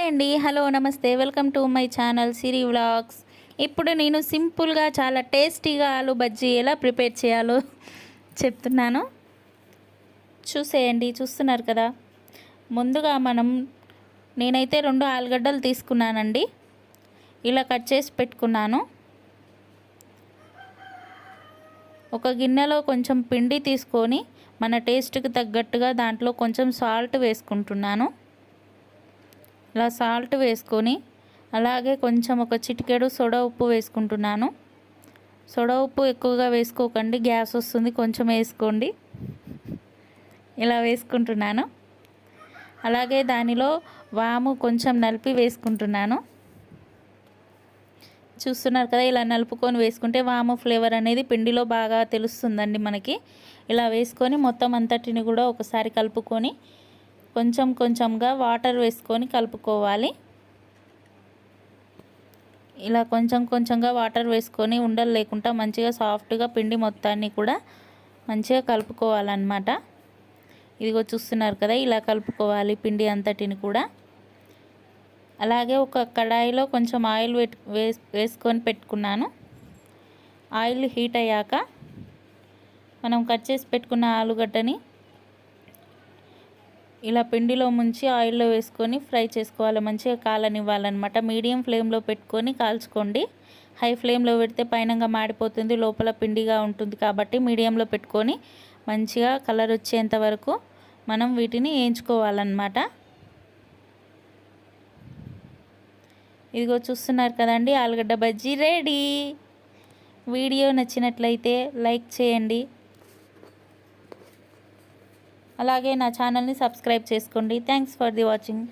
అండి, హలో, నమస్తే, welcome to my channel Siri vlogs. ఇప్పుడు నేను సింపుల్గా చాలా టేస్టీగా ఆలు బజ్జీ ఎలా ప్రిపేర్ చేయాలో చెప్తున్నాను, చూసేయండి. చూస్తున్నారు కదా. ముందుగా నేనైతే 2 ఆలుగడ్డలు తీసుకున్నానండి. ఇలా కట్ చేసి పెట్టుకున్నాను. ఒక గిన్నెలో కొంచెం పిండి తీసుకొని మన టేస్ట్కి తగ్గట్టుగా దాంట్లో కొంచెం సాల్ట్ వేసుకుంటున్నాను. ఇలా సాల్ట్ వేసుకొని అలాగే కొంచెం ఒక చిటికెడు సోడా ఉప్పు వేసుకుంటున్నాను. సోడా ఉప్పు ఎక్కువగా వేసుకోకండి, గ్యాస్ వస్తుంది, కొంచెం వేసుకోండి. ఇలా వేసుకుంటున్నాను. అలాగే దానిలో వాము కొంచెం నలిపి వేసుకుంటున్నాను. చూస్తున్నారు కదా, ఇలా నలుపుకొని వేసుకుంటే వాము ఫ్లేవర్ అనేది పిండిలో బాగా తెలుస్తుందండి మనకి. ఇలా వేసుకొని మొత్తం అంతటిని కూడా ఒకసారి కలుపుకొని కొంచెం కొంచెంగా వాటర్ వేసుకొని కలుపుకోవాలి. ఇలా కొంచెం కొంచెంగా వాటర్ వేసుకొని ఉండలు లేకుండా మంచిగా సాఫ్ట్గా పిండి మొత్తాన్ని కూడా మంచిగా కలుపుకోవాలన్నమాట. ఇదిగో చూస్తున్నారు కదా, ఇలా కలుపుకోవాలి పిండి అంతటిని కూడా. అలాగే ఒక కడాయిలో కొంచెం ఆయిల్ వేసుకొని పెట్టుకున్నాను. ఆయిల్ హీట్ అయ్యాక మనం కట్ చేసి పెట్టుకున్న ఆలుగడ్డని ఇలా పిండిలో ముంచి ఆయిల్లో వేసుకొని ఫ్రై చేసుకోవాలి. మంచిగా కాలనివ్వాలన్నమాట. మీడియం ఫ్లేమ్లో పెట్టుకొని కాల్చుకోండి. హై ఫ్లేమ్లో పెడితే పైనంగా మాడిపోతుంది, లోపల పిండిగా ఉంటుంది. కాబట్టి మీడియంలో పెట్టుకొని మంచిగా కలర్ వచ్చేంత వరకు మనం వీటిని వేయించుకోవాలన్నమాట. ఇదిగో చూస్తున్నారు కదండి, ఆలుగడ్డ బజ్జీ రెడీ. వీడియో నచ్చినట్లయితే లైక్ చేయండి. అలాగే నా ఛానల్ని సబ్స్క్రైబ్ చేసుకోండి. Thanks for the watching.